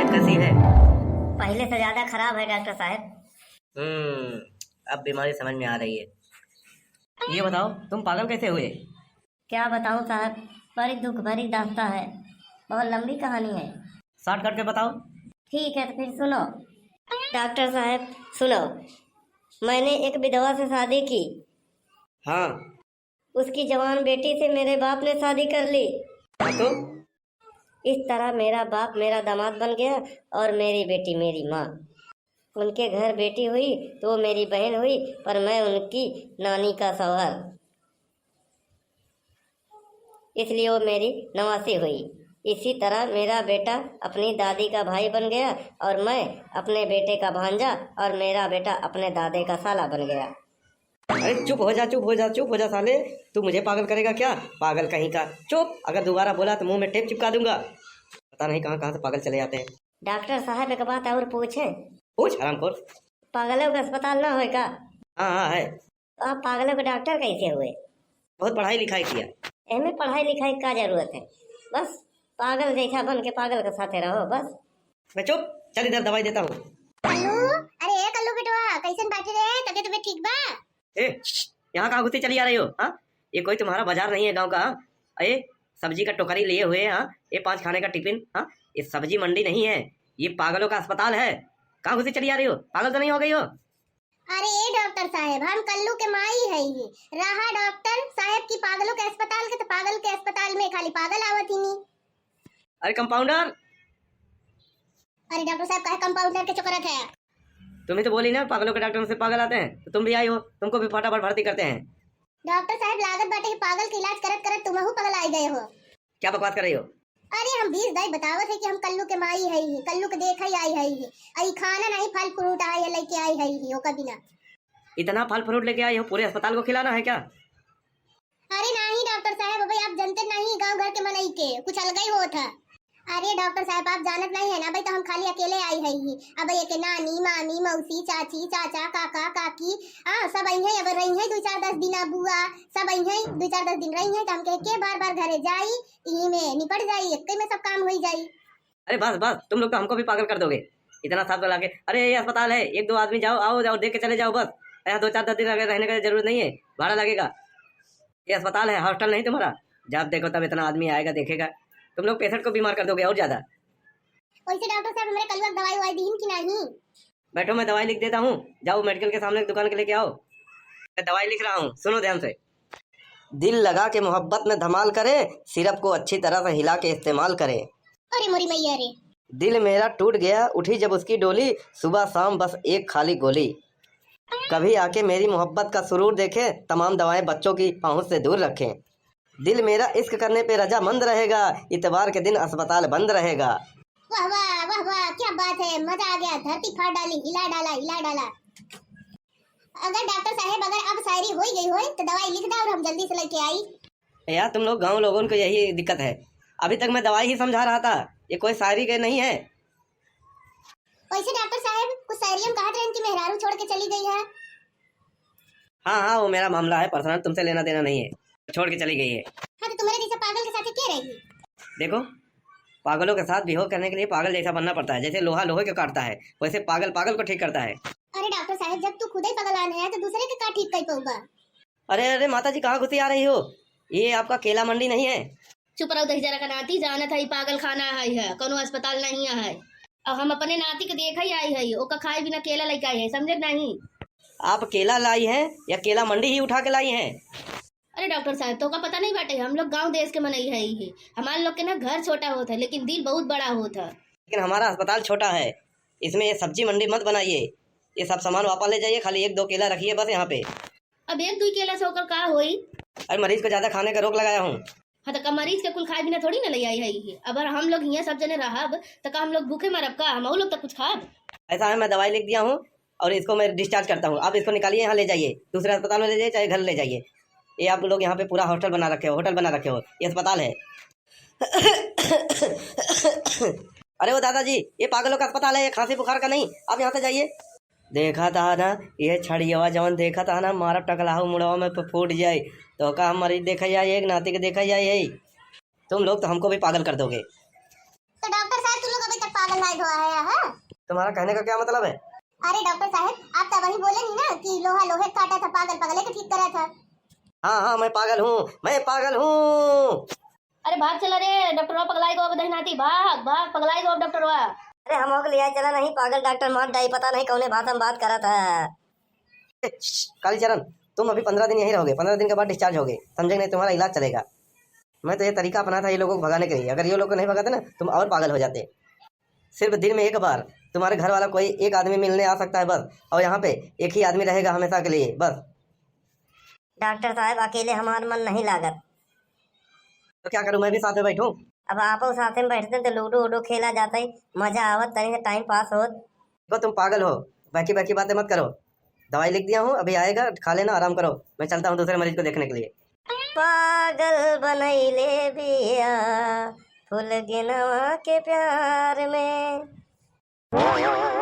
तबीयत कैसी है? पहले से ज्यादा खराब है डॉक्टर साहब। अब बीमारी समझ में आ रही है। ये बताओ तुम पागल कैसे हुए? क्या बताऊं साहब, बड़ी दुख भरी दास्तां है, बहुत लंबी कहानी है। शॉर्ट करके बताओ। ठीक है तो फिर सुनो। डॉक्टर साहब सुनो, मैंने एक विधवा से शादी की। हाँ उसकी जवान बेटी से मेरे बाप ने शादी कर ली। तो इस तरह मेरा बाप मेरा दामाद बन गया और मेरी बेटी मेरी माँ। उनके घर बेटी हुई तो वो मेरी बहन हुई, पर मैं उनकी नानी का सवाल, इसलिए वो मेरी नवासी हुई। इसी तरह मेरा बेटा अपनी दादी का भाई बन गया और मैं अपने बेटे का भांजा और मेरा बेटा अपने दादे का साला बन गया। अरे चुप हो जा, चुप हो जा, चुप हो जा साले। तू मुझे पागल करेगा क्या? पागल कहीं का। चुप, अगर दोबारा बोला तो मुंह में टेप चिपका दूंगा। पता नहीं कहाँ कहाँ से पागल चले जाते हैं। डॉक्टर साहब एक बात और पूछें? पूछ हरामखोर। पागलों का अस्पताल ना होगा? हाँ हाँ है। तो आप पागलों के डॉक्टर कैसे हुए? बहुत पढ़ाई लिखाई किया। एमे पढ़ाई लिखाई का जरूरत है? बस पागल जैसा बन के पागल के साथे रहो बस। मैं चुप, चल इधर दवाई देता हूँ। कल्लू, अरे कल्लू बेटवा कैसन बाटी रे? तबीयत ठीक बा? ए, यहाँ कहाँ घुसी चली आ रही हो? हाँ, ये कोई तुम्हारा बाजार नहीं है गांव का। अरे सब्जी का टोकरी लिए हुए। हाँ, ये 5 खाने का टिफिन। हाँ, ये सब्जी मंडी नहीं है, ये पागलों का अस्पताल है। कहाँ घुसी चली आ रही हो? पागल तो नहीं हो गई हो? अरे डॉक्टर साहब, हम कल्लू के माई है ही रहा डॉक्टर साहब की पागलों के अस्पताल के, तो पागल के अस्पताल में खाली पागल आवत ही नहीं। अरे कंपाउंडर। अरे डॉक्टर साहब काहे कंपाउंडर के चक्कर है? तुम्हें तो बोली ना पागलों के डॉक्टर से पागल आते हैं, तो तुम भी आई हो, तुमको भी फटाफट भर्ती करते हैं। डॉक्टर साहब लागत बाटे कि पागल के इलाज करत करत तुमहू पागल आई गए हो। क्या बकवास कर रही हो? अरे हम 20 दाई बतावत है कि हम कल्लू के माई है ही, कल्लू के देख ही आई है ही। आई खाना नहीं फल फ्रूट आई है लेके आई है ही, ओका बिना। इतना फल फ्रूट लेके आई हो, पूरे अस्पताल को खिलाना है क्या? अरे नहीं डॉक्टर साहब, भाई आप जानते नहीं गांव घर के मनई के कुछ अलग ही होता। अरे डॉक्टर साहब आप जानत नहीं है ना भाई, तो हम खाली अकेले आई है ही। अब ये के नानी मामी मौसी चाची चाचा काका काकी सब आई है। अब रही है 2-4-10 दिन, बुआ सब आई है 2-4-10 दिन रही है, तो हम के बार बार घरे जाई, ई में निपट जाई, एक में सब काम हो जाई। अरे बस बस, तुम लोग तो हमको भी पागल कर दोगे इतना साथ बुला के। अरे ये अस्पताल है, 1-2 आदमी जाओ, आओ जाओ देख के चले जाओ बस। यहाँ 2-4-10 दिन अगर रहने का जरूरत नहीं है, भाड़ा लगेगा। ये अस्पताल है, हॉस्टल नहीं तुम्हारा। जब देखो तब इतना आदमी आएगा देखेगा। तुम लोग पेशेंट को बीमार कर दोगे और ज्यादा। वैसे डॉक्टर साहब हमारे कल दवाई वाई दी कि नहीं? बैठो, मैं दवाई लिख देता हूँ। जाओ मेडिकल के सामने दुकान के लेके आओ। मैं दवाई लिख रहा हूँ, सुनो ध्यान से। दिल लगा के मोहब्बत में धमाल करे, सिरप को अच्छी तरह से हिला के इस्तेमाल करे। अरे मोरी मैया रे, दिल मेरा टूट गया, उठी जब उसकी डोली, सुबह शाम बस एक खाली गोली। कभी आके मेरी मोहब्बत का सुरूर देखे, तमाम दवाएं बच्चों की पहुंच से दूर रखें। दिल मेरा इश्क करने पे रजामंद रहेगा, इतवार के दिन अस्पताल बंद रहेगा। वाह वाह वाह वाह, क्या बात है, मजा आ गया। धरती फाड़ डाली, हिला डाला हिला डाला। अगर डॉक्टर साहब अगर अब शायरी हो गई हो तो दवाई लिख दो और हम जल्दी से लेके आई। यार तुम लोग गांव लोगों को यही दिक्कत है। अभी तक मैं दवाई ही समझा रहा था, ये कोई शायरी के नहीं है। वैसे डॉक्टर साहब कुछ शायरी हम कहते हैं कि मेहरारू छोड़ के चली गई है। हाँ हाँ, वो मेरा मामला है, पर्सनल, तुमसे लेना देना नहीं है। छोड़ के चली गई है। हाँ तो तुम्हारे जैसे पागल के साथ क्या रहेगी? देखो, पागलों के साथ बिहेव करने के लिए पागल जैसा बनना पड़ता है। जैसे लोहा लोहे को काटता है, वैसे पागल पागल को ठीक करता है। अरे डॉक्टर साहब जब तू खुद ही पगलान है तो दूसरे के का ठीक कर पाऊंगा? अरे अरे माता जी, कहाँ घुसी आ रही हो? ये आपका केला मंडी नहीं है। चुप रहो दही जरा का नाती, जानत है पागल खाना है कोनो अस्पताल नहीं है। अब हम अपने नाती के देख ही आई है, ओका खाए बिना केला लेके आई है, समझे नहीं? आप केला लाई हैं या केला मंडी ही उठा के लाई हैं? अरे डॉक्टर साहब तो का पता नहीं बाटे, हम लोग गांव देश के मनई है ही। हमारे लोग के ना घर छोटा होता है लेकिन दिल बहुत बड़ा होता है। लेकिन हमारा अस्पताल छोटा है, इसमें ये सब्जी मंडी मत बनाइए। ये सब सामान वापस ले जाइए, खाली 1-2 केला रखिए बस यहाँ पे। अब 1-2 केला से होकर का होई? अरे मरीज को ज्यादा खाने का रोक लगाया हूँ। हाँ तो का मरीज के कुल खाए बिना थोड़ी ना ले आई है। अब हम लोग यहाँ सब जने रहब तो का हम लोग भूखे मरब का? हम लोग तक कुछ खाब? ऐसा है, मैं दवाई लिख दिया हूँ और इसको मैं डिस्चार्ज करता हूँ। आप इसको निकालिए, यहाँ ले जाइए, दूसरे अस्पताल में ले जाइए, चाहे घर ले जाइए। ये आप लोग यहाँ पे पूरा हॉस्टल बना रखे हो, होटल बना रखे हो, ये अस्पताल है। अरे वो दादाजी, ये पागलों का अस्पताल है, ये खांसी बुखार का नहीं। आप यहाँ से जाइए। देखा था ना, ये छड़िया जवन देखा था ना, मारा टकलाहू मुड़वा में फूट जाए तो का हम मरीज देखा जाए, एक नाती के देखा जाए। तुम लोग तो हमको भी पागल कर दोगे। तो डॉक्टर साहब तुम लोग अभी तक पागल नहीं हुआ है हाँ? तुम्हारा कहने का क्या मतलब है? अरे डॉक्टर साहब आप तो वही बोले नहीं ना कि लोहा लोहे काटा था, पागल पगले के ठीक करा था। हाँ हाँ मैं पागल हूँ, मैं पागल हूँ। अरे भाग चला रे डॉक्टरवा पगलाई गो अब दही नाती, भाग भाग पगलाई गो अब डॉक्टरवा। अरे हम हो लिया चला नहीं, पागल डॉक्टर मार डाई, पता नहीं कौने भाषा में बात करा था। कालीचरण तुम अभी 15 दिन यहीं रहोगे, 15 दिन के बाद डिस्चार्ज होगे, समझे नहीं? तुम्हारा इलाज चलेगा। मैं तो ये तरीका अपना था ये लोगों को भगाने के लिए, अगर ये लोग को नहीं भगाते ना तुम और पागल हो जाते। सिर्फ दिन में एक बार तुम्हारे घर वाला कोई एक आदमी मिलने आ सकता है बस, और यहाँ पे एक ही आदमी रहेगा हमेशा के लिए बस। डॉक्टर साहब अकेले हमार मन नहीं लागत। तो क्या करूँ, मैं भी साथ में बैठूं? अब आप साथ में बैठते तो लूडो वूडो खेला जाता ही, मजा आवत, तनी से टाइम पास होत। देखो तुम पागल हो, बाकी बाकी बातें मत करो। दवाई लिख दिया हूँ, अभी आएगा, खा लेना, आराम करो। मैं चलता हूँ दूसरे मरीज को देखने के लिए। पागल बनैले बिया फूल गिनवा के प्यार में।